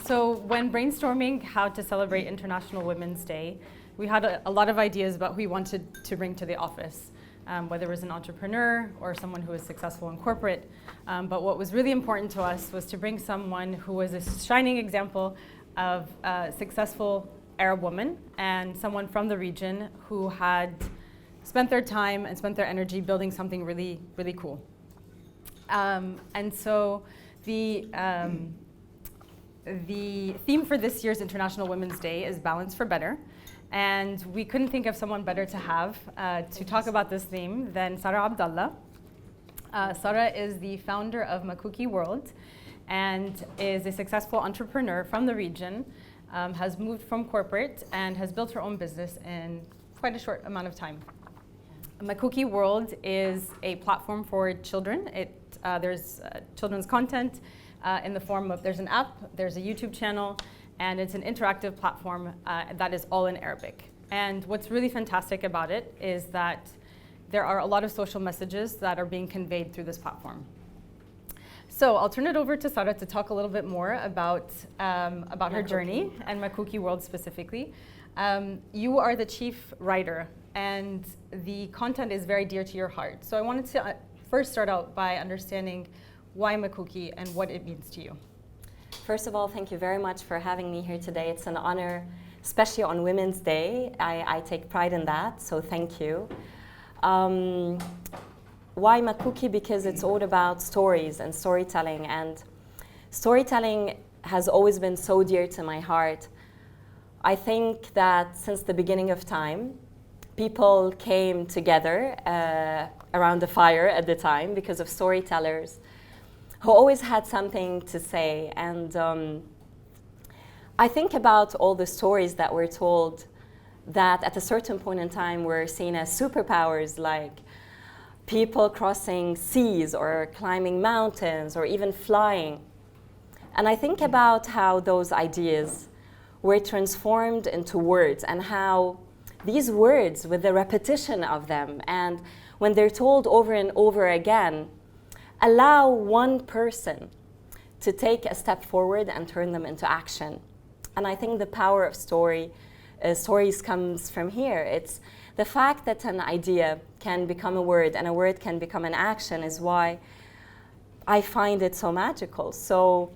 So when brainstorming how to celebrate International Women's Day, we had a lot of ideas about who we wanted to bring to the office, whether it was an entrepreneur or someone who was successful in corporate. But what was really important to us was to bring someone who was a shining example of a successful Arab woman and someone from the region who had spent their time and spent their energy building something really, really cool. And so the theme for this year's International Women's Day is Balance for Better. And we couldn't think of someone better to have to talk about this theme than Sara Abdullah. Sara is the founder of MakookyWorld and is a successful entrepreneur from the region, has moved from corporate and has built her own business in quite a short amount of time. MakookyWorld is a platform for children. There's children's content in the form of, there's an app, there's a YouTube channel, and it's an interactive platform that is all in Arabic. And what's really fantastic about it is that there are a lot of social messages that are being conveyed through this platform. So I'll turn it over to Sara to talk a little bit more about her journey and MakookyWorld specifically. You are the chief writer, and the content is very dear to your heart. So I wanted to first start out by understanding why Makooky and what it means to you. First of all, thank you very much for having me here today. It's an honor, especially on Women's Day. I take pride in that, so thank you. Why Makooky? Because it's all about stories and storytelling, and storytelling has always been so dear to my heart. I think that since the beginning of time, people came together around the fire at the time because of storytellers who always had something to say. And I think about all the stories that were told that at a certain point in time were seen as superpowers, like people crossing seas or climbing mountains or even flying. And I think about how those ideas were transformed into words, and how these words, with the repetition of them, and when they're told over and over again, allow one person to take a step forward and turn them into action. And I think the power of stories comes from here. It's the fact that an idea can become a word and a word can become an action is why I find it so magical. So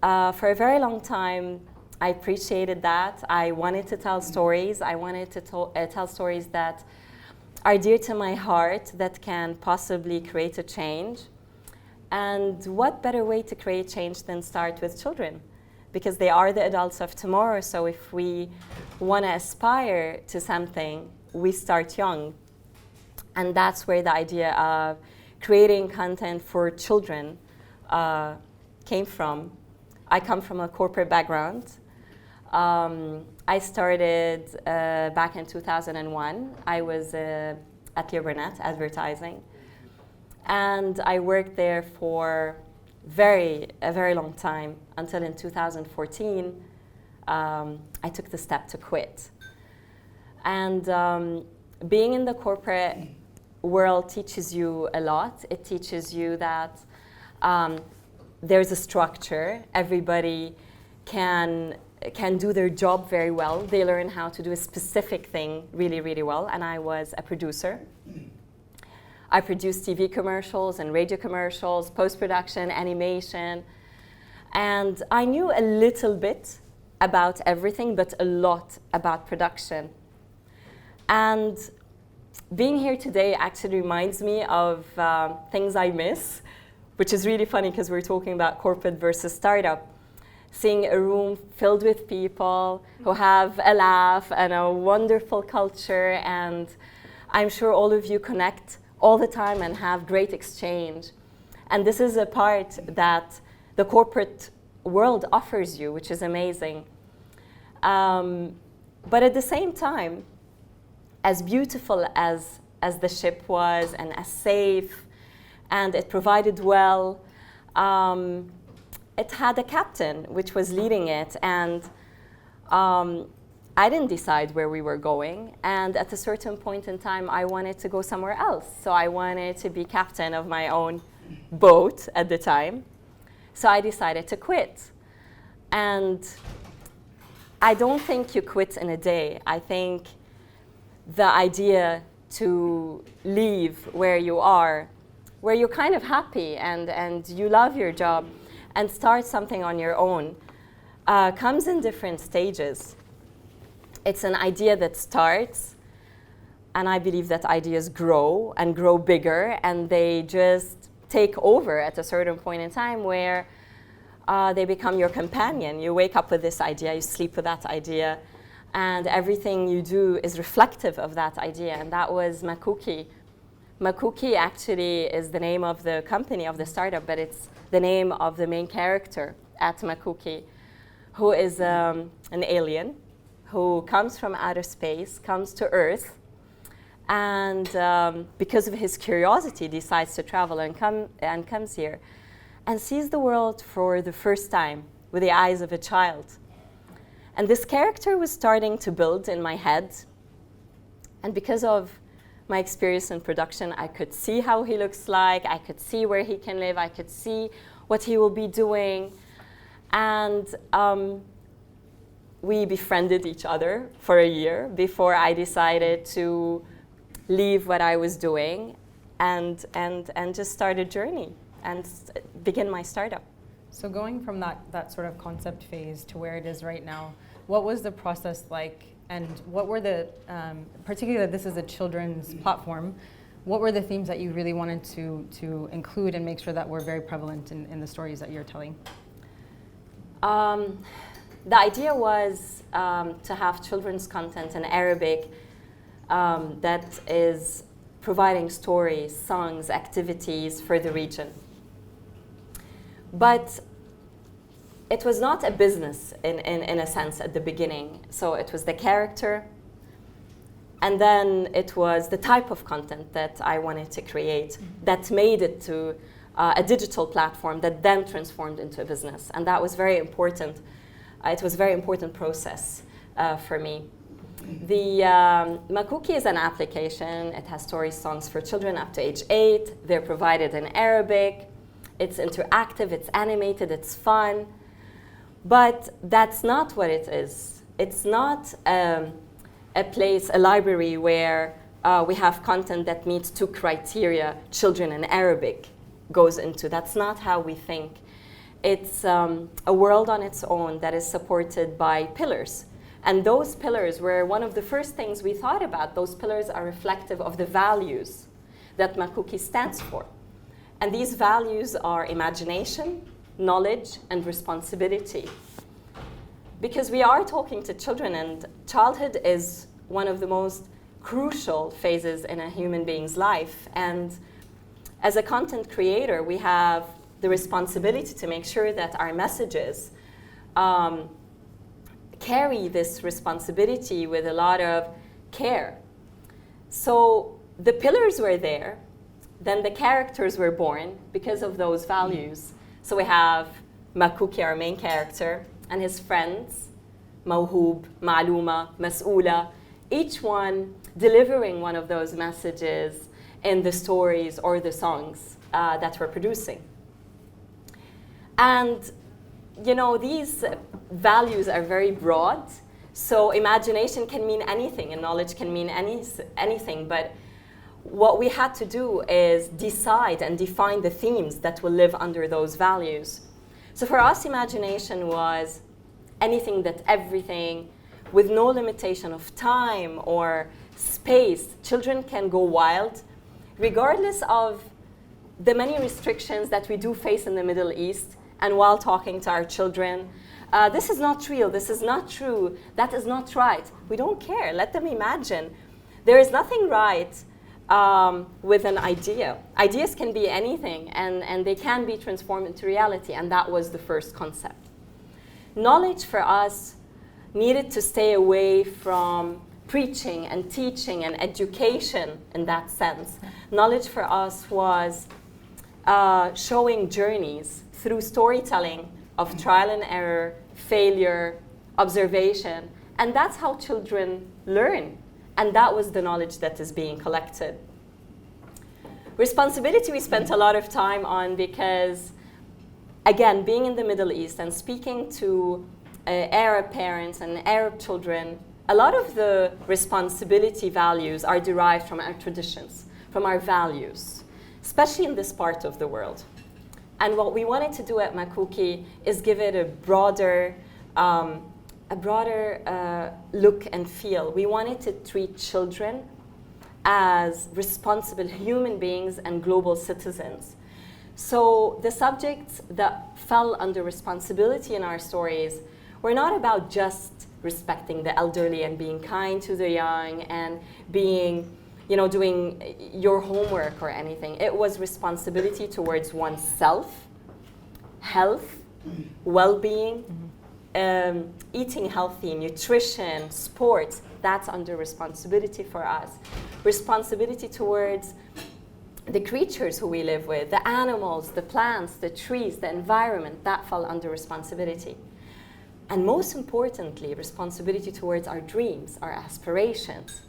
for a very long time, I appreciated that. I wanted to tell stories. I wanted to tell stories that are dear to my heart, that can possibly create a change. And what better way to create change than start with children? Because they are the adults of tomorrow. So if we want to aspire to something, we start young. And that's where the idea of creating content for children came from. I come from a corporate background. I started back in 2001. I was at Leo Burnett, advertising. And I worked there for a very long time, until in 2014, I took the step to quit. And being in the corporate world teaches you a lot. It teaches you that there's a structure. Everybody can do their job very well. They learn how to do a specific thing really, really well. And I was a producer. I produced TV commercials and radio commercials, post-production, animation. And I knew a little bit about everything, but a lot about production. And being here today actually reminds me of things I miss, which is really funny because we're talking about corporate versus startup. Seeing a room filled with people who have a laugh and a wonderful culture, and I'm sure all of you connect all the time and have great exchange. And this is a part that the corporate world offers you, which is amazing. But at the same time, as beautiful as the ship was and as safe, and it provided well, it had a captain which was leading it. And I didn't decide where we were going, and at a certain point in time, I wanted to go somewhere else. So I wanted to be captain of my own boat at the time. So I decided to quit. And I don't think you quit in a day. I think the idea to leave where you are, where you're kind of happy and you love your job, and start something on your own, comes in different stages. It's an idea that starts, and I believe that ideas grow and grow bigger, and they just take over at a certain point in time where they become your companion. You wake up with this idea, you sleep with that idea, and everything you do is reflective of that idea, and that was Makooky. Makooky actually is the name of the company, of the startup, but it's the name of the main character at Makooky, who is an alien who comes from outer space, comes to Earth, and because of his curiosity decides to travel and comes here and sees the world for the first time with the eyes of a child. And this character was starting to build in my head, and because of my experience in production, I could see how he looks like, I could see where he can live, I could see what he will be doing, and we befriended each other for a year before I decided to leave what I was doing and just start a journey and begin my startup. So going from that sort of concept phase to where it is right now, what was the process like, and what were the, particularly this is a children's platform, what were the themes that you really wanted to include and make sure that were very prevalent in the stories that you're telling? The idea was to have children's content in Arabic that is providing stories, songs, activities for the region. But it was not a business in a sense at the beginning. So it was the character, and then it was the type of content that I wanted to create that made it to a digital platform that then transformed into a business. And that was very important. It was a very important process for me. The Makooky is an application. It has story songs for children up to age 8. They're provided in Arabic. It's interactive, it's animated, it's fun. But that's not what it is. It's not a place, a library where we have content that meets 2 criteria children in Arabic goes into. That's not how we think. It's a world on its own that is supported by pillars. And those pillars were one of the first things we thought about. Those pillars are reflective of the values that Makooky stands for. And these values are imagination, knowledge, and responsibility. Because we are talking to children, and childhood is one of the most crucial phases in a human being's life. And as a content creator, we have the responsibility to make sure that our messages carry this responsibility with a lot of care. So the pillars were there, then the characters were born because of those values. So we have Makooky, our main character, and his friends, Mawhoob, Ma'louma, Mas'oola, each one delivering one of those messages in the stories or the songs that we're producing. And you know, these values are very broad, so imagination can mean anything and knowledge can mean anything, but what we had to do is decide and define the themes that will live under those values. So for us, imagination was anything that everything, with no limitation of time or space, children can go wild, regardless of the many restrictions that we do face in the Middle East. And while talking to our children, this is not real, this is not true, that is not right. We don't care, let them imagine. There is nothing right with an idea. Ideas can be anything, and they can be transformed into reality, and that was the first concept. Knowledge for us needed to stay away from preaching and teaching and education in that sense. Knowledge for us was showing journeys through storytelling of trial and error, failure, observation, And that's how children learn. And that was the knowledge that is being collected. Responsibility we spent a lot of time on because, again, being in the Middle East and speaking to Arab parents and Arab children, a lot of the responsibility values are derived from our traditions, from our values, especially in this part of the world. And what we wanted to do at Makooky is give it a broader look and feel. We wanted to treat children as responsible human beings and global citizens. So the subjects that fell under responsibility in our stories were not about just respecting the elderly and being kind to the young and being, doing your homework or anything. It was responsibility towards oneself, health, well-being, eating healthy, nutrition, sports. That's under responsibility for us. Responsibility towards the creatures who we live with, the animals, the plants, the trees, the environment, that fall under responsibility. And most importantly, responsibility towards our dreams, our aspirations.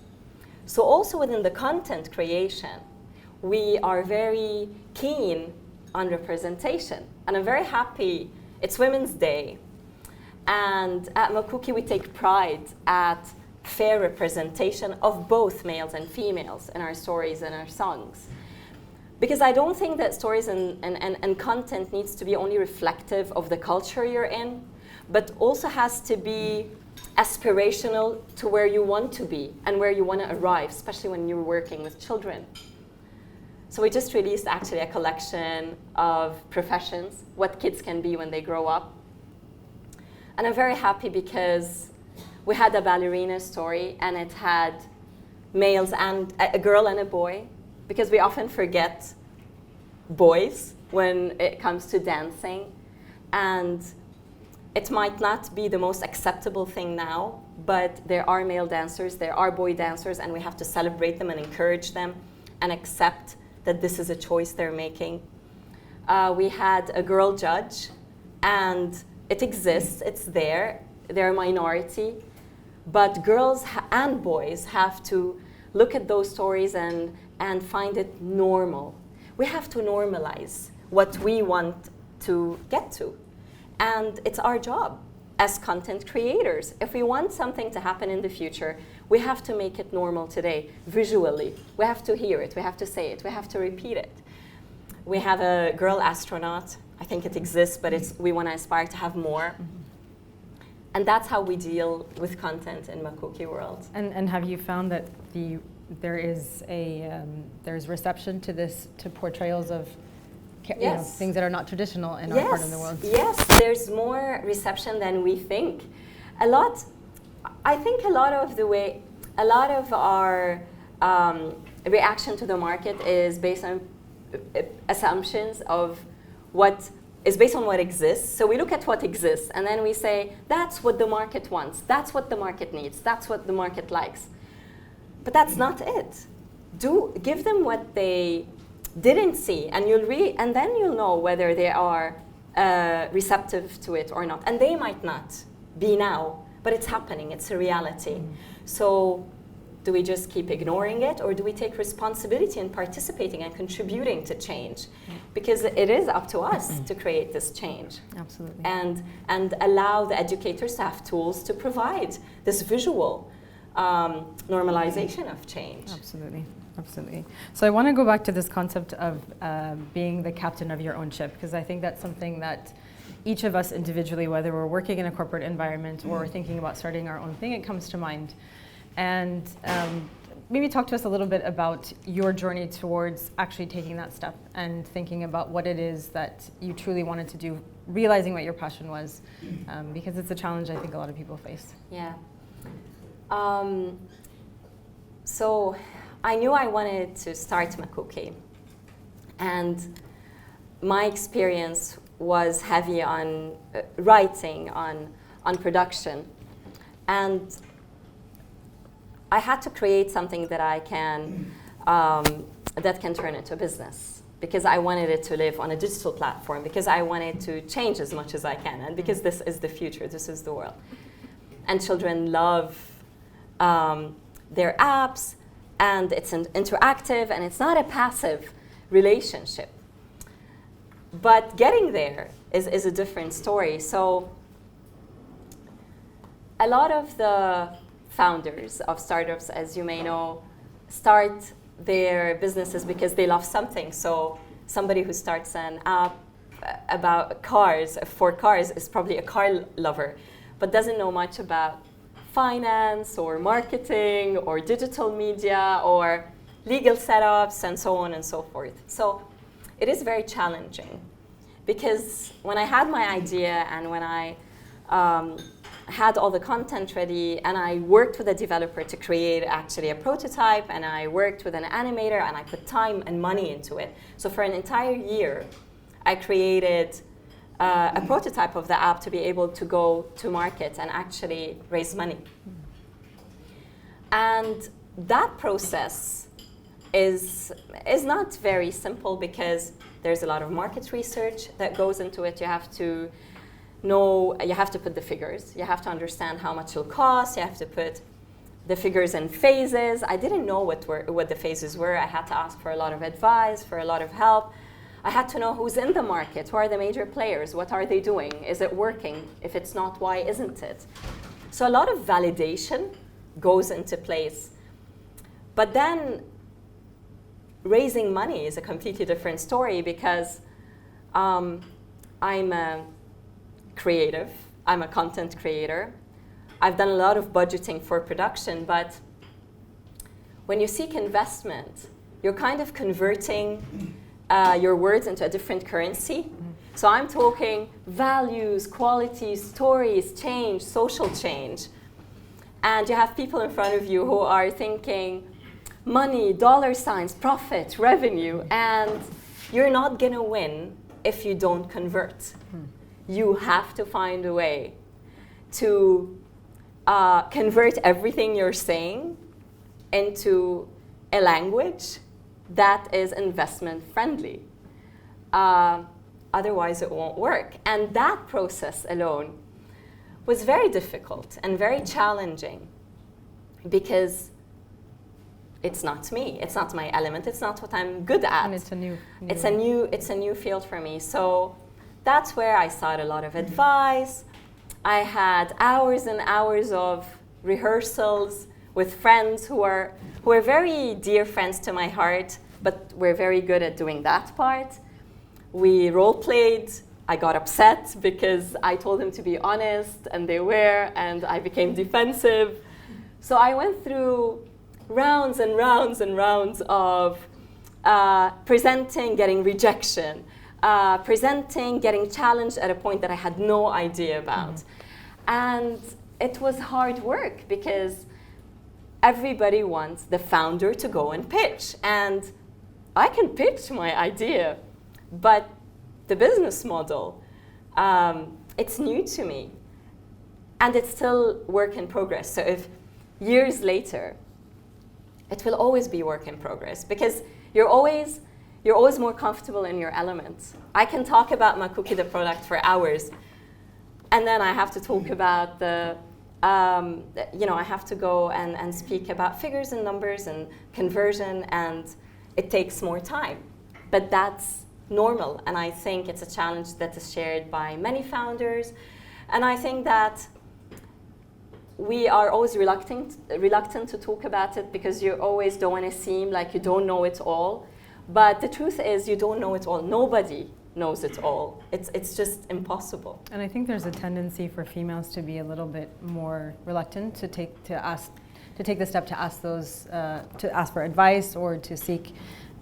So also within the content creation, we are very keen on representation. And I'm very happy, it's Women's Day. And at Makooky, we take pride at fair representation of both males and females in our stories and our songs. Because I don't think that stories and content needs to be only reflective of the culture you're in, but also has to be aspirational to where you want to be and where you want to arrive, especially when you're working with children. So we just released actually a collection of professions, what kids can be when they grow up. And I'm very happy because we had a ballerina story and it had males and a girl and a boy, because we often forget boys when it comes to dancing. And it might not be the most acceptable thing now, but there are male dancers, there are boy dancers, and we have to celebrate them and encourage them and accept that this is a choice they're making. We had a girl judge, and it exists, it's there, they're a minority, but girls and boys have to look at those stories and find it normal. We have to normalize what we want to get to. And it's our job as content creators. If we want something to happen in the future, we have to make it normal today, visually. We have to hear it, we have to say it, we have to repeat it. We have a girl astronaut. I think it exists, but we want to aspire to have more. And that's how we deal with content in MakookyWorld. And have you found that there's reception to this, to portrayals of things that are not traditional in our part of the world? Yes, there's more reception than we think. I think a lot of our reaction to the market is based on assumptions of what is based on what exists. So we look at what exists and then we say, that's what the market wants, that's what the market needs, that's what the market likes. But that's not it. Give them what they didn't see, and and then you'll know whether they are receptive to it or not. And they might not be now, but it's happening, it's a reality. So do we just keep ignoring it, or do we take responsibility in participating and contributing to change? Because it is up to us to create this change. Absolutely. And allow the educators to have tools to provide this visual normalization of change. Absolutely. Absolutely. So I want to go back to this concept of being the captain of your own ship, because I think that's something that each of us individually, whether we're working in a corporate environment or thinking about starting our own thing, it comes to mind. And maybe talk to us a little bit about your journey towards actually taking that step and thinking about what it is that you truly wanted to do, realizing what your passion was, because it's a challenge I think a lot of people face. Yeah. So I knew I wanted to start Makooky, and my experience was heavy on writing, on production, and I had to create something that I can that can turn into a business, because I wanted it to live on a digital platform, because I wanted to change as much as I can, and because this is the future, this is the world. and children love their apps, and it's interactive, and it's not a passive relationship. But getting there is a different story. So a lot of the founders of startups, as you may know, start their businesses because they love something. So somebody who starts an app about cars, for cars, is probably a car lover, but doesn't know much about finance or marketing or digital media or legal setups and so on and so forth. So it is very challenging, because when I had my idea and when I had all the content ready, and I worked with a developer to create actually a prototype, and I worked with an animator, and I put time and money into it. So for an entire year, I created a prototype of the app to be able to go to market and actually raise money. And that process is not very simple, because there's a lot of market research that goes into it. You have to know, you have to put the figures, you have to understand how much it'll cost, you have to put the figures in phases. I didn't know what the phases were. I had to ask for a lot of advice, for a lot of help. I had to know who's in the market, who are the major players, what are they doing, is it working? If it's not, why isn't it? So a lot of validation goes into place. But then raising money is a completely different story, because I'm a creative, I'm a content creator. I've done a lot of budgeting for production, but when you seek investment, you're kind of converting your words into a different currency. So I'm talking values, qualities, stories, change, social change. And you have people in front of you who are thinking money, dollar signs, profit, revenue, and you're not gonna win if you don't convert. You have to find a way to convert everything you're saying into a language that is investment friendly. Otherwise, it won't work. And that process alone was very difficult and very challenging, because it's not me, it's not my element, it's not what I'm good at. And it's a new field for me. So that's where I sought a lot of advice. I had hours and hours of rehearsals with friends who are very dear friends to my heart, but we're very good at doing that part. We role played. I got upset because I told them to be honest, and they were, and I became defensive. So I went through rounds and rounds and rounds of presenting, getting rejection, presenting, getting challenged at a point that I had no idea about. And it was hard work, because everybody wants the founder to go and pitch. And I can pitch my idea, but the business model, it's new to me. And it's still work in progress. So if years later, it will always be work in progress, because you're always more comfortable in your element. I can talk about Makooky, the product, for hours, and then I have to talk about the, I have to go and speak about figures and numbers and conversion, and it takes more time. But that's normal, and I think it's a challenge that is shared by many founders. And I think that we are always reluctant to talk about it, because you always don't want to seem like you don't know it all. But the truth is, you don't know it all. Nobody knows it all. It's just impossible. And I think there's a tendency for females to be a little bit more reluctant to take the step to ask to ask for advice or to seek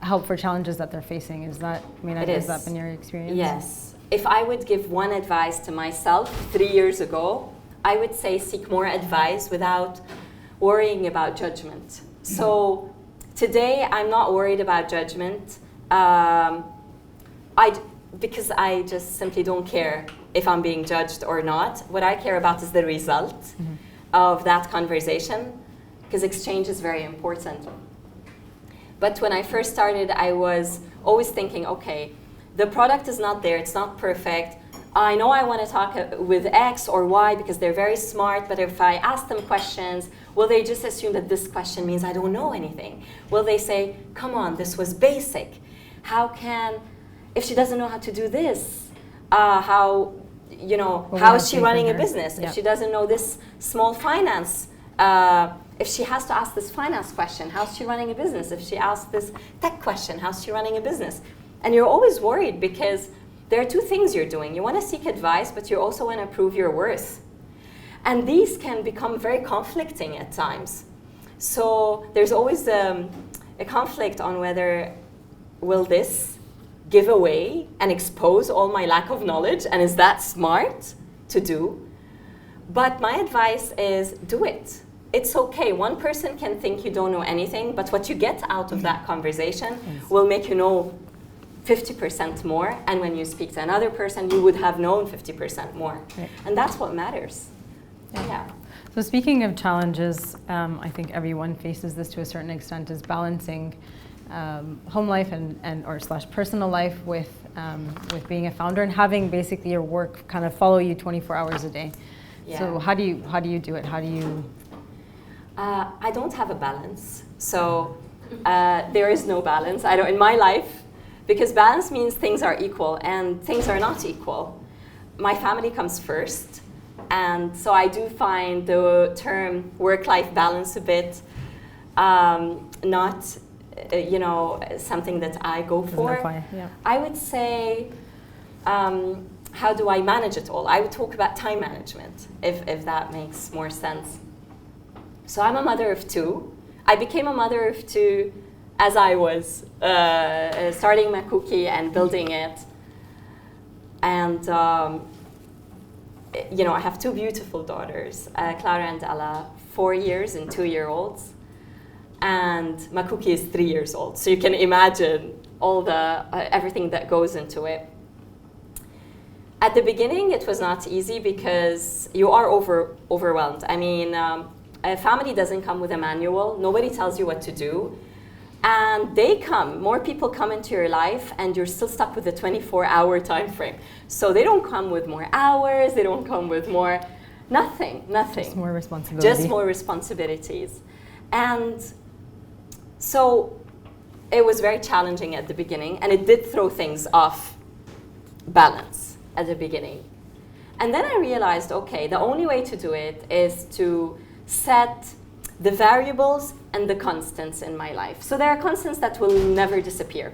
help for challenges that they're facing. Has that been your experience? Yes. If I would give one advice to myself 3 years ago, I would say seek more advice without worrying about judgment. So today, I'm not worried about judgment, because I just simply don't care if I'm being judged or not. What I care about is the result of that conversation, because exchange is very important. But when I first started, I was always thinking, okay, the product is not there, it's not perfect. I know I want to talk with X or Y because they're very smart, but if I ask them questions, will they just assume that this question means I don't know anything? Will they say, come on, this was basic. If she doesn't know how to do this, how is she running a business? If she doesn't know this small finance, if she has to ask this finance question, how's she running a business? If she asks this tech question, how's she running a business? And you're always worried because there are two things you're doing. You want to seek advice, but you also want to prove your worth. And these can become very conflicting at times. So there's always a conflict on whether will this give away and expose all my lack of knowledge, and is that smart to do? But my advice is do it. It's okay. One person can think you don't know anything, but what you get out of that conversation will make you know 50% more, and when you speak to another person, you would have known 50% more. Right. And that's what matters. Yeah. So speaking of challenges, I think everyone faces this to a certain extent, is balancing home life and / personal life with being a founder and having basically your work kind of follow you 24 hours a day. Yeah. So how do you do it? How do you? I don't have a balance. So there is no balance. I don't in my life. Because balance means things are equal, and things are not equal. My family comes first, and so I do find the term work-life balance a bit not, something that I go for. Yeah. I would say, how do I manage it all? I would talk about time management, if that makes more sense. So I'm a mother of two. I became a mother of two as I was starting Makooky and building it. And, I have two beautiful daughters, Clara and Ella, 4 years and 2-year-olds. And Makooky is 3 years old. So you can imagine all the everything that goes into it. At the beginning, it was not easy because you are overwhelmed. I mean, a family doesn't come with a manual. Nobody tells you what to do. And more people come into your life, and you're still stuck with a 24-hour time frame. So they don't come with more hours, they don't come with nothing. Just more responsibility. Just more responsibilities. And so it was very challenging at the beginning, and it did throw things off balance at the beginning. And then I realized, okay, the only way to do it is to set the variables and the constants in my life. So there are constants that will never disappear,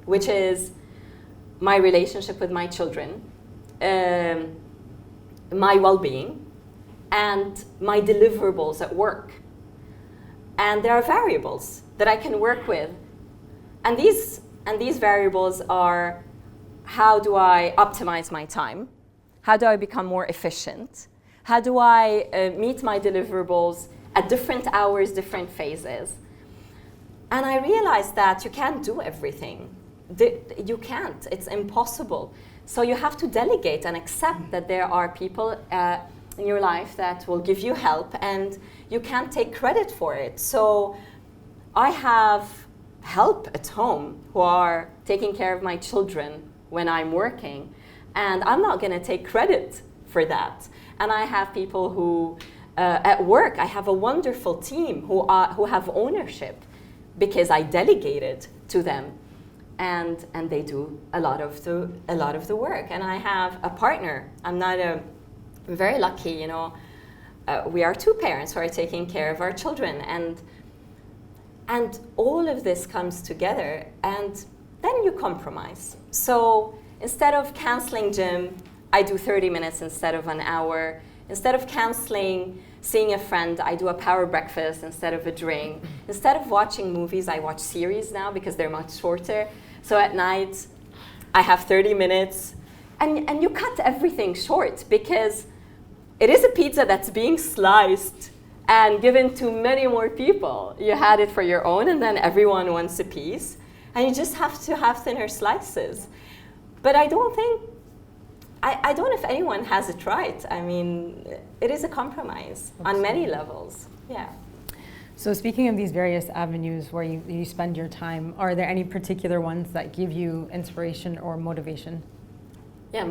which is my relationship with my children, my well-being, and my deliverables at work. And there are variables that I can work with. And these variables are, how do I optimize my time? How do I become more efficient? How do I meet my deliverables at different hours, different phases? And I realized that you can't do everything. You can't. It's impossible. So you have to delegate and accept that there are people in your life that will give you help, and you can't take credit for it. So I have help at home who are taking care of my children when I'm working, and I'm not going to take credit for that. And I have people who at work, I have a wonderful team who have ownership because I delegated to them, and they do a lot of the work. And I have a partner. I'm very lucky, we are two parents who are taking care of our children, and all of this comes together, and then you compromise. So instead of canceling gym, I do 30 minutes instead of an hour. Instead of seeing a friend, I do a power breakfast instead of a drink. Instead of watching movies, I watch series now because they're much shorter. So at night, I have 30 minutes. And you cut everything short because it is a pizza that's being sliced and given to many more people. You had it for your own, and then everyone wants a piece. And you just have to have thinner slices. But I don't know if anyone has it right. I mean, it is a compromise on many levels. Yeah. So speaking of these various avenues where you spend your time, are there any particular ones that give you inspiration or motivation? Yeah,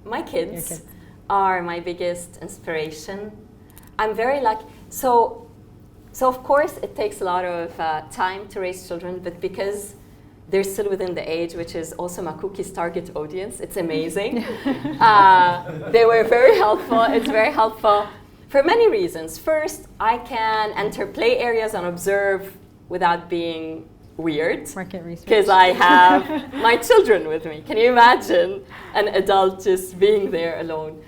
my kids are my biggest inspiration. I'm very lucky. So of course it takes a lot of time to raise children, but because they're still within the age, which is also Makooky's target audience, it's amazing. They were very helpful. It's very helpful for many reasons. First, I can enter play areas and observe without being weird. Market research. Because I have my children with me. Can you imagine an adult just being there alone?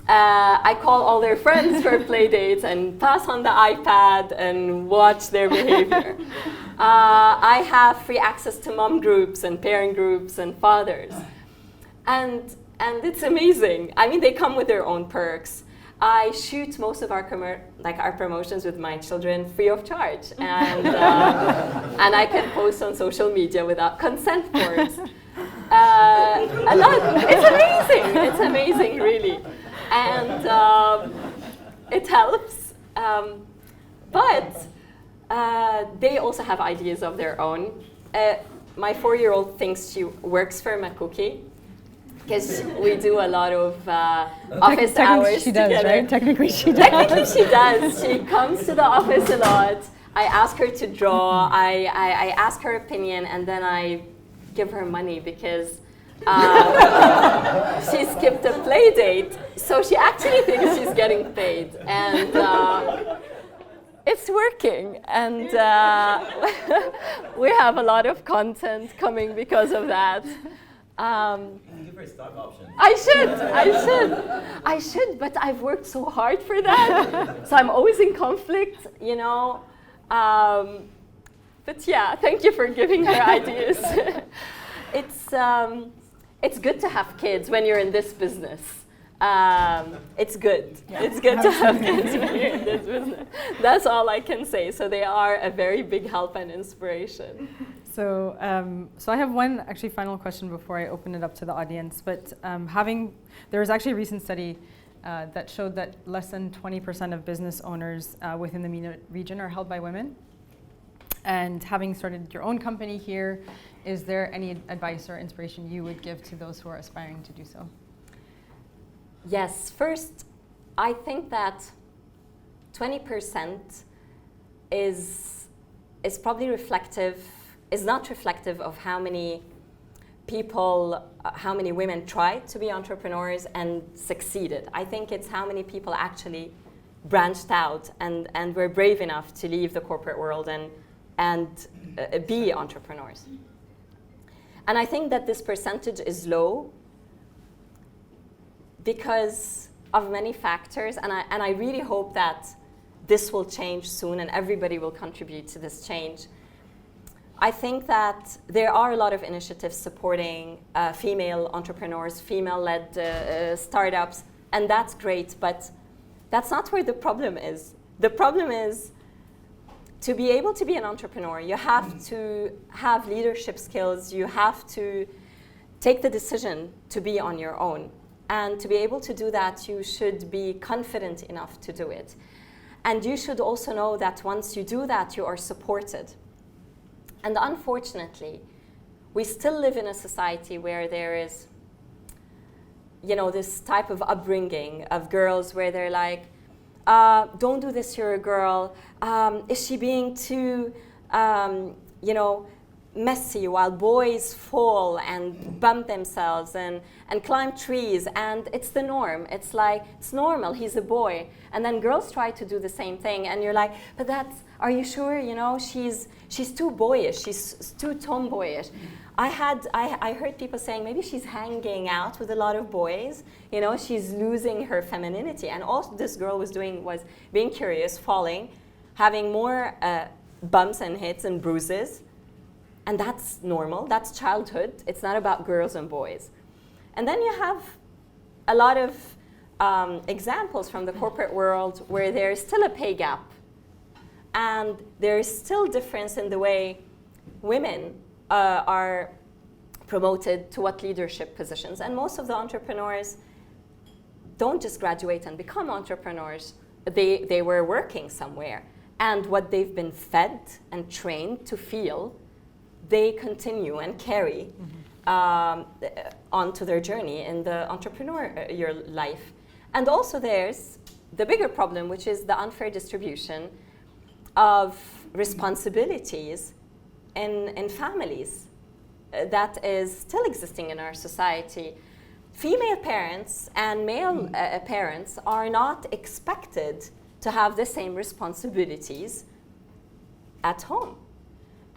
I call all their friends for play dates and pass on the iPad and watch their behavior. I have free access to mom groups and parent groups and fathers. And it's amazing. I mean, they come with their own perks. I shoot most of our promotions with my children free of charge, and I can post on social media without consent forms. A lot. It's amazing. It's amazing, really, and it helps. But they also have ideas of their own. My 4-year-old thinks she works for Makooky, because we do a lot of office hours she does, together. right? Technically she does. Technically she does. She comes to the office a lot. I ask her to draw. I ask her opinion, and then I give her money because she skipped a play date. So she actually thinks she's getting paid. And it's working. And we have a lot of content coming because of that. Give her a stock option. I should, but I've worked so hard for that. So I'm always in conflict, you know. But yeah, thank you for giving her ideas. It's good to have kids when you're in this business. It's good. Yeah, it's good to have kids when you're in this business. That's all I can say. So they are a very big help and inspiration. So I have one actually final question before I open it up to the audience. But there was actually a recent study that showed that less than 20% of business owners within the MENA region are held by women. And having started your own company here, is there any advice or inspiration you would give to those who are aspiring to do so? Yes. First, I think that 20% is probably is not reflective of how many people, how many women tried to be entrepreneurs and succeeded. I think it's how many people actually branched out and were brave enough to leave the corporate world and be entrepreneurs. And I think that this percentage is low because of many factors, and I really hope that this will change soon and everybody will contribute to this change. I think that there are a lot of initiatives supporting female entrepreneurs, female-led startups, and that's great, but that's not where the problem is. The problem is to be able to be an entrepreneur, you have to have leadership skills, you have to take the decision to be on your own. And to be able to do that, you should be confident enough to do it. And you should also know that once you do that, you are supported. And unfortunately, we still live in a society where there is, you know, this type of upbringing of girls where they're like, don't do this, you're a girl. Is she being too, you know, messy, while boys fall and bump themselves and climb trees, and it's the norm. It's like, it's normal, he's a boy. And then girls try to do the same thing, and you're like, but are you sure, you know, she's too boyish, she's too tomboyish. I heard people saying maybe she's hanging out with a lot of boys, you know, she's losing her femininity. And all this girl was doing was being curious, falling, having more bumps and hits and bruises. And that's normal, that's childhood. It's not about girls and boys. And then you have a lot of examples from the corporate world where there's still a pay gap. And there's still difference in the way women are promoted to what leadership positions. And most of the entrepreneurs don't just graduate and become entrepreneurs. They were working somewhere. And what they've been fed and trained to feel, they continue and carry. onto their journey in the entrepreneurial life. And also there's the bigger problem, which is the unfair distribution of responsibilities in families that is still existing in our society. Female parents and male parents are not expected to have the same responsibilities at home.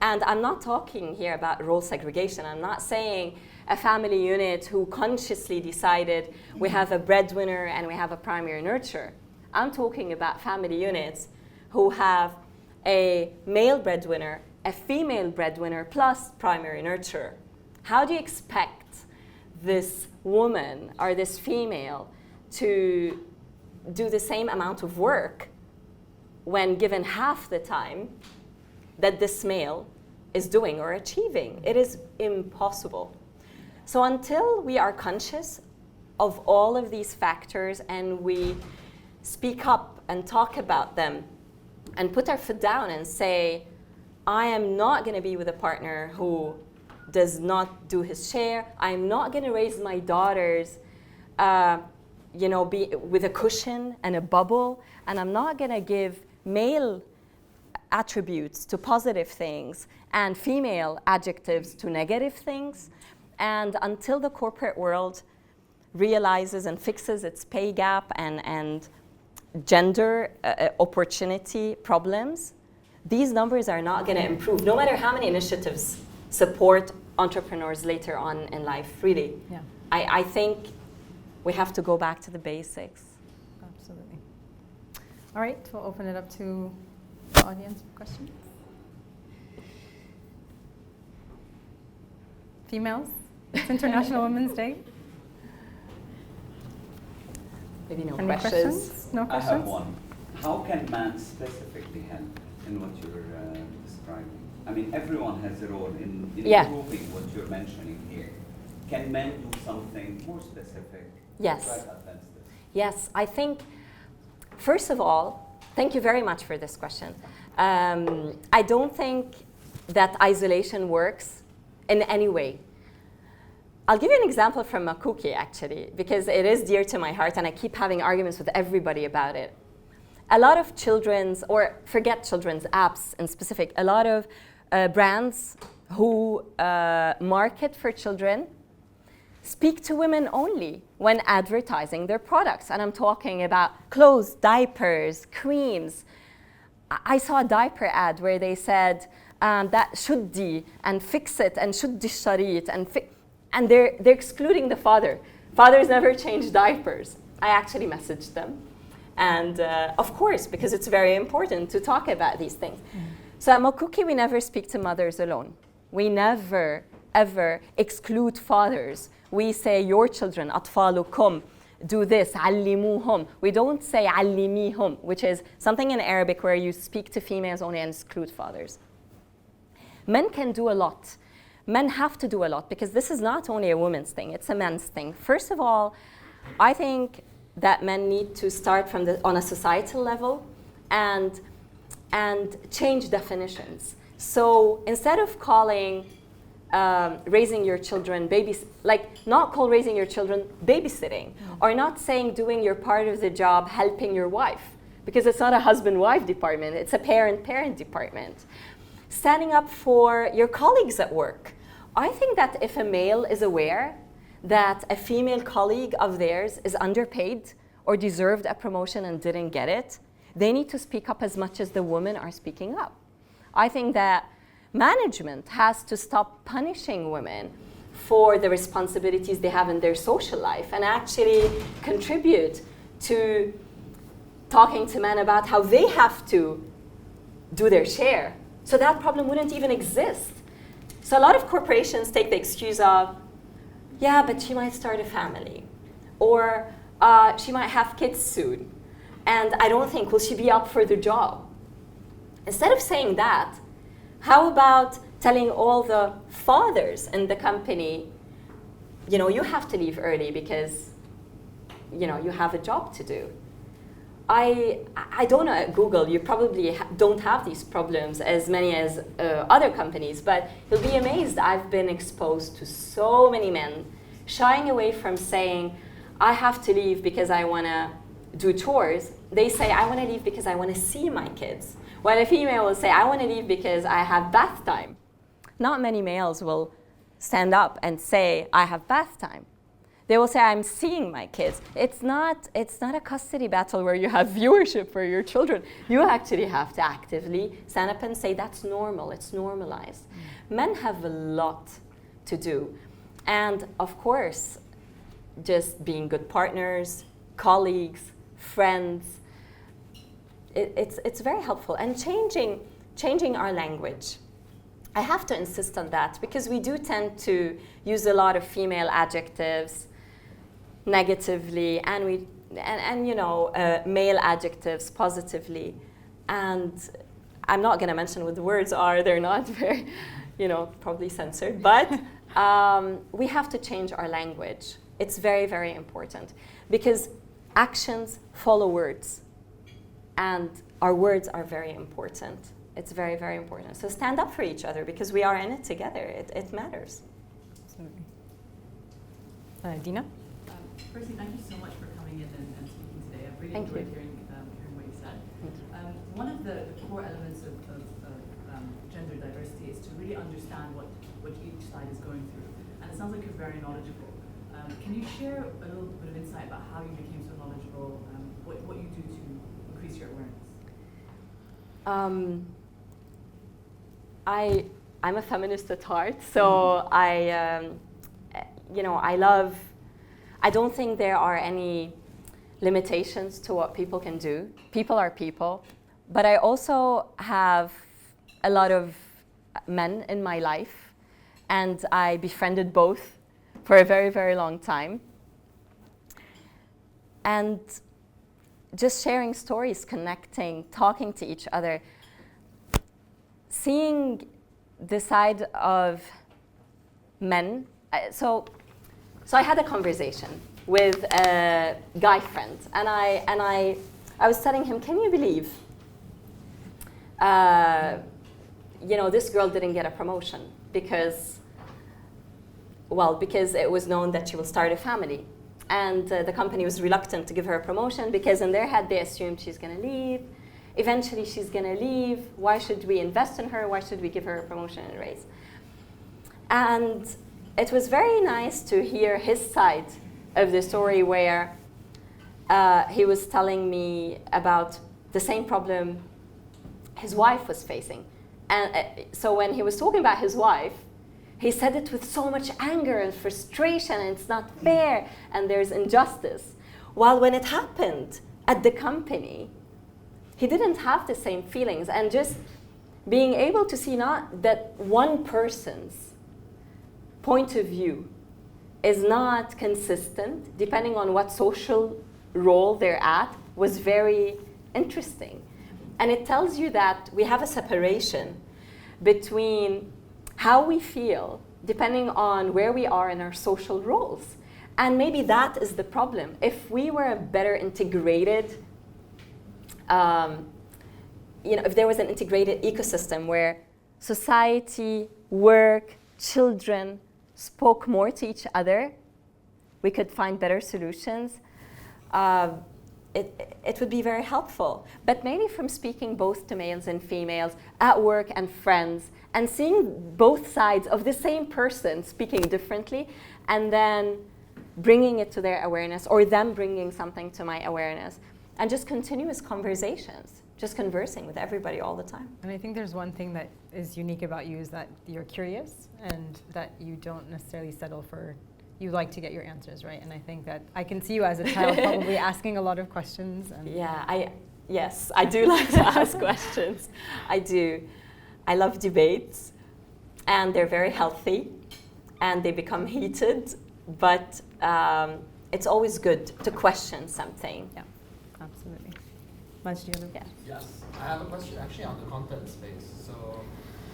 And I'm not talking here about role segregation. I'm not saying a family unit who consciously decided we have a breadwinner and we have a primary nurturer. I'm talking about family units who have a male breadwinner, a female breadwinner, plus primary nurturer. How do you expect this woman or this female to do the same amount of work when given half the time that this male is doing or achieving? It is impossible. So until we are conscious of all of these factors and we speak up and talk about them and put our foot down and say, I am not going to be with a partner who does not do his share. I'm not going to raise my daughters, be with a cushion and a bubble, and I'm not going to give male attributes to positive things and female adjectives to negative things. And until the corporate world realizes and fixes its pay gap and gender opportunity problems, these numbers are not going to improve, no matter how many initiatives support entrepreneurs later on in life, really. Yeah. I think we have to go back to the basics. Absolutely. All right, we'll open it up to the audience for questions. Females, it's International Women's Day. Maybe no Any questions? No I questions? have one. How can man specifically help in what you're describing? I mean, everyone has a role in improving what you're mentioning here. Can men do something more specific? Yes. To try to advance this? Yes, I think, first of all, thank you very much for this question. I don't think that isolation works in any way. I'll give you an example from Makooky, actually, because it is dear to my heart and I keep having arguments with everybody about it. A lot of children's, or forget children's apps in specific, a lot of brands who market for children speak to women only when advertising their products. And I'm talking about clothes, diapers, creams. I saw a diaper ad where they said that shuddi and fix it and shuddi sharit and they're excluding the father. Fathers never change diapers. I actually messaged them. And of course, because it's very important to talk about these things. So at Makooky, we never speak to mothers alone. We never, ever exclude fathers. We say, your children, atfalukum, do this, allimuhum. We don't say allimihum, which is something in Arabic where you speak to females only and exclude fathers. Men can do a lot. Men have to do a lot because this is not only a woman's thing, it's a men's thing. First of all, I think that men need to start from on a societal level and change definitions. So instead of calling raising your children not call raising your children babysitting, or not saying doing your part of the job helping your wife, because it's not a husband-wife department, it's a parent-parent department. Standing up for your colleagues at work. I think that if a male is aware that a female colleague of theirs is underpaid or deserved a promotion and didn't get it, they need to speak up as much as the women are speaking up. I think that management has to stop punishing women for the responsibilities they have in their social life and actually contribute to talking to men about how they have to do their share. So that problem wouldn't even exist. So a lot of corporations take the excuse of, yeah, but she might start a family, or she might have kids soon, and I don't think, will she be up for the job? Instead of saying that, how about telling all the fathers in the company, you have to leave early because, you have a job to do. I don't know at Google, you probably don't have these problems as many as other companies, but you'll be amazed. I've been exposed to so many men shying away from saying, I have to leave because I want to do chores. They say, I want to leave because I want to see my kids. While a female will say, I want to leave because I have bath time. Not many males will stand up and say, I have bath time. They will say, I'm seeing my kids. It's not a custody battle where you have viewership for your children. You actually have to actively stand up and say, that's normal, it's normalized. Men have a lot to do. And of course, just being good partners, colleagues, friends, it's very helpful. And changing our language. I have to insist on that because we do tend to use a lot of female adjectives negatively, and male adjectives positively. And I'm not going to mention what the words are. They're not very, probably censored. But we have to change our language. It's very, very important because actions follow words, and our words are very important. It's very, very important. So stand up for each other because we are in it together. It matters. Absolutely. Dina? Firstly, thank you so much for coming in and speaking today. I've really enjoyed hearing what you said. One of the core elements of gender diversity is to really understand what each side is going through. And it sounds like you're very knowledgeable. Can you share a little bit of insight about how you became so knowledgeable, what you do to increase your awareness? I'm a feminist at heart, so I don't think there are any limitations to what people can do. People are people, but I also have a lot of men in my life, and I befriended both for a very, very long time. And just sharing stories, connecting, talking to each other, seeing the side of men. So I had a conversation with a guy friend, and I was telling him, can you believe, this girl didn't get a promotion because it was known that she will start a family. And the company was reluctant to give her a promotion because in their head they assumed she's going to leave. Eventually she's going to leave. Why should we invest in her? Why should we give her a promotion and a raise? And it was very nice to hear his side of the story where he was telling me about the same problem his wife was facing. And so when he was talking about his wife, he said it with so much anger and frustration, and it's not fair, and there's injustice. While when it happened at the company, he didn't have the same feelings. And just being able to see not that one person's point of view is not consistent, depending on what social role they're at, was very interesting. And it tells you that we have a separation between how we feel depending on where we are in our social roles. And maybe that is the problem. If we were a better integrated, if there was an integrated ecosystem where society, work, children spoke more to each other, we could find better solutions. It would be very helpful. But maybe from speaking both to males and females at work and friends, and seeing both sides of the same person speaking differently, and then bringing it to their awareness, or them bringing something to my awareness, and just continuous conversations, just conversing with everybody all the time. And I think there's one thing that is unique about you is that you're curious and that you don't necessarily settle for, you like to get your answers right. And I think that I can see you as a child probably asking a lot of questions. And Yes, I do like to ask questions. I do. I love debates, and they're very healthy, and they become heated, but it's always good to question something. Yeah, absolutely. Much do you have? Yeah. Yes, I have a question actually on the content space. So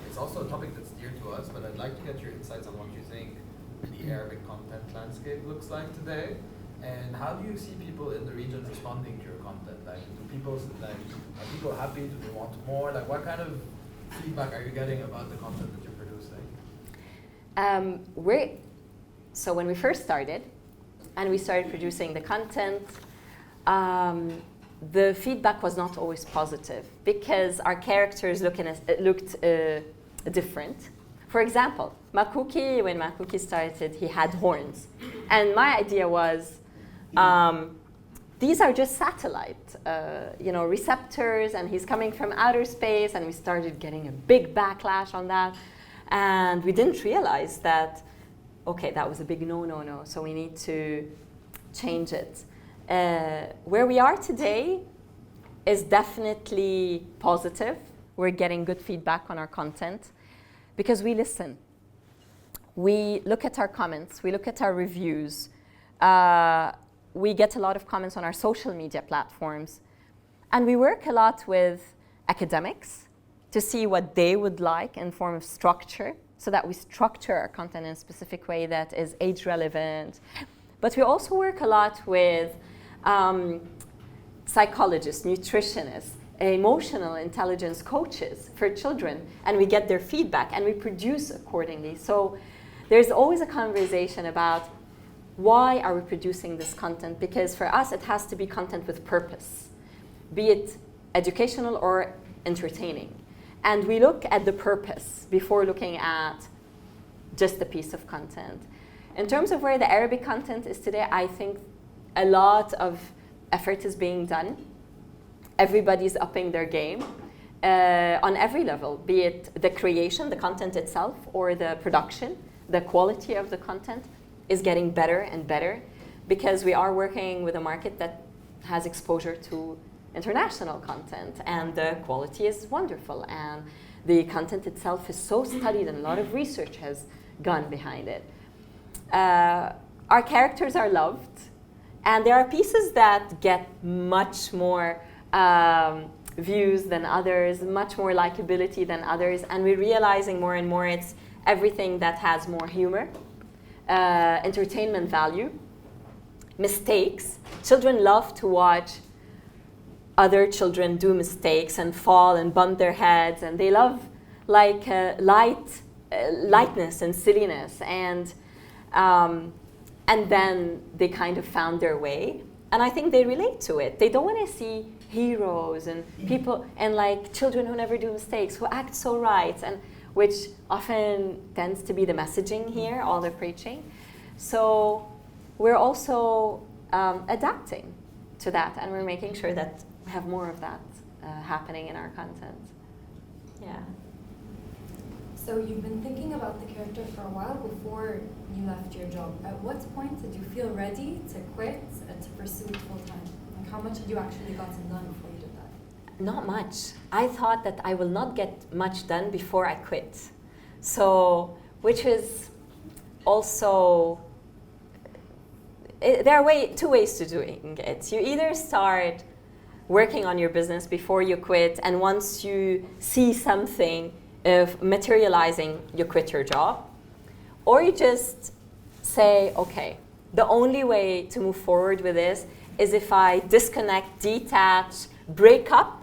it's also a topic that's dear to us, but I'd like to get your insights on what you think the Arabic content landscape looks like today, And how do you see people in the region responding to your content? Like, are people happy? Do they want more? Like, what kind of feedback are you getting about the content that you're producing? So when we first started, and we started producing the content, the feedback was not always positive because our characters looked different. For example, Makooky, when Makooky started, he had horns. And my idea was, these are just satellite, receptors, and he's coming from outer space, and we started getting a big backlash on that. And we didn't realize that, okay, that was a big no, so we need to change it. Where we are today is definitely positive. We're getting good feedback on our content because we listen. We look at our comments, we look at our reviews. We get a lot of comments on our social media platforms. And we work a lot with academics to see what they would like in form of structure, so that we structure our content in a specific way that is age relevant. But we also work a lot with psychologists, nutritionists, emotional intelligence coaches for children, and we get their feedback and we produce accordingly. So there's always a conversation about why are we producing this content, because for us it has to be content with purpose, be it educational or entertaining. And we look at the purpose before looking at just a piece of content. In terms of where the Arabic content is today, I think a lot of effort is being done. Everybody's upping their game on every level, be it the creation, the content itself, or the production. The quality of the content is getting better and better because we are working with a market that has exposure to international content, and the quality is wonderful, and the content itself is so studied, and a lot of research has gone behind it. Our characters are loved, and there are pieces that get much more views than others, much more likability than others, and we're realizing more and more it's everything that has more humor, entertainment value, mistakes. Children love to watch other children do mistakes and fall and bump their heads, and they love lightness and silliness, and then they kind of found their way, and I think they relate to it. They don't want to see heroes and people and like children who never do mistakes, who act so right, and which often tends to be the messaging here, all the preaching. So we're also adapting to that, and we're making sure that we have more of that happening in our content. Yeah. So you've been thinking about the character for a while before you left your job. At what point did you feel ready to quit and to pursue it full time? Like, how much had you actually gotten done before you did that? Not much. I thought that I will not get much done before I quit. So, which is also, there are two ways to doing it. You either start working on your business before you quit, and once you see something materializing, you quit your job. Or you just say, okay, the only way to move forward with this is if I disconnect, detach, break up,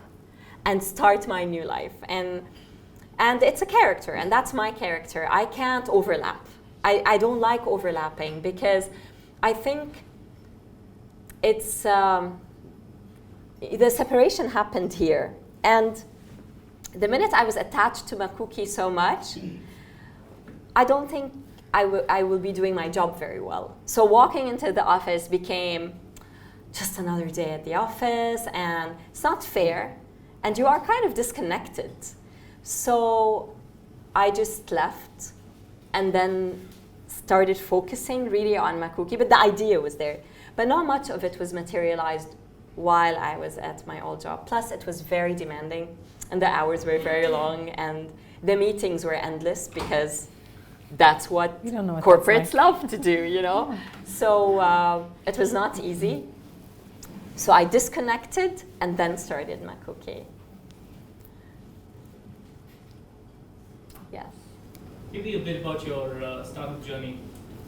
and start my new life. And it's a character, and that's my character. I can't overlap. I don't like overlapping because I think it's, the separation happened here. And the minute I was attached to Makooky so much, I don't think I will be doing my job very well. So walking into the office became just another day at the office, and it's not fair, and you are kind of disconnected. So I just left and then started focusing really on Makooky, but the idea was there. But not much of it was materialized while I was at my old job. Plus, it was very demanding, and the hours were very long, and the meetings were endless because that's what corporates love to do, you know? So it was not easy. So I disconnected and then started Makooky. Yes. Maybe a bit about your startup journey.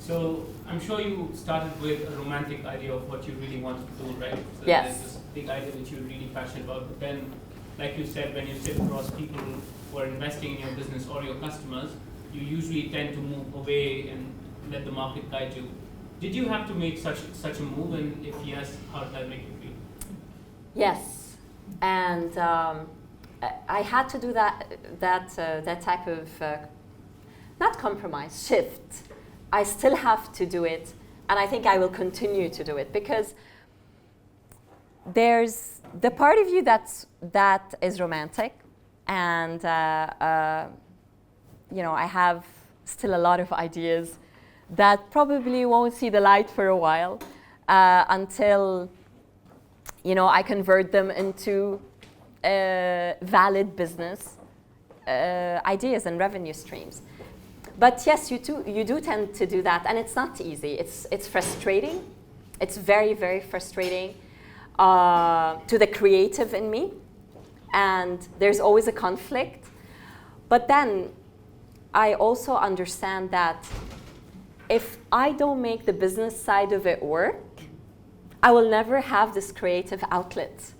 So I'm sure you started with a romantic idea of what you really wanted to do, right? So Yes. there's this big idea that you're really passionate about, but then, like you said, when you sit across people who are investing in your business or your customers, you usually tend to move away and let the market guide you. Did you have to make such a move, and if yes, how did that make you feel? Yes, and I had to do that type of not compromise, shift. I still have to do it, and I think I will continue to do it, because there's the part of you that is romantic, and you know, I have still a lot of ideas that probably won't see the light for a while until, you know, I convert them into valid business ideas and revenue streams. But yes, you do tend to do that, and it's not easy. It's frustrating. It's very, very frustrating to the creative in me, and there's always a conflict. But then I also understand that if I don't make the business side of it work, I will never have this creative outlet.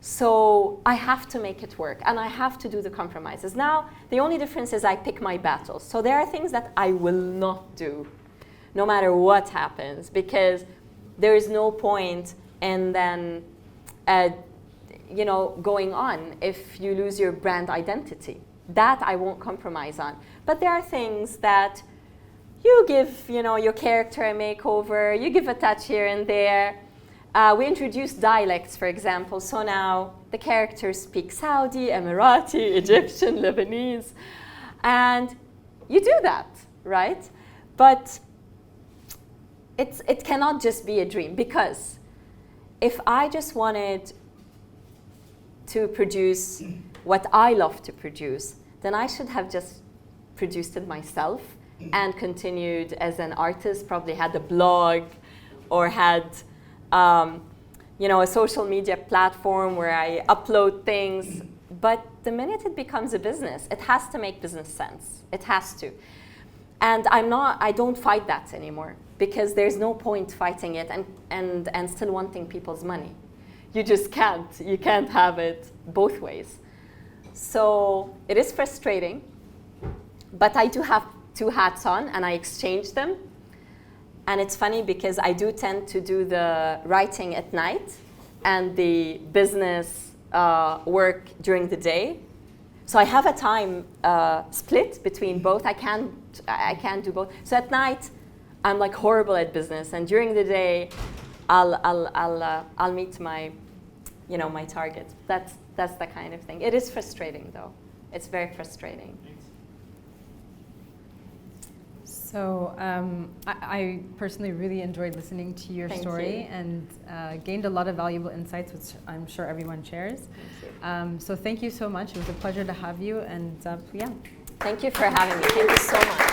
So I have to make it work, and I have to do the compromises. Now, the only difference is I pick my battles. So there are things that I will not do, no matter what happens, because there is no point in then, you know, going on if you lose your brand identity. That I won't compromise on. But there are things that you give, you know, your character a makeover, you give a touch here and there. We introduced dialects, for example, so now the characters speak Saudi, Emirati, Egyptian, Lebanese, and you do that, right? But it cannot just be a dream, because if I just wanted to produce what I love to produce, then I should have just produced it myself and continued as an artist, probably had a blog or had you know, a social media platform where I upload things. But the minute it becomes a business, it has to make business sense. It has to. And I don't fight that anymore, because there's no point fighting it and still wanting people's money. You just can't. You can't have it both ways. So it is frustrating, but I do have two hats on, and I exchange them. And it's funny because I do tend to do the writing at night and the business work during the day. So I have a time split between both. I can't do both. So at night, I'm like horrible at business, and during the day, I'll meet my, you know, my target. That's the kind of thing. It is frustrating, though. It's very frustrating. So I personally really enjoyed listening to your story and gained a lot of valuable insights, which I'm sure everyone shares. So thank you so much. It was a pleasure to have you, and yeah. Thank you for having me. Thank you so much.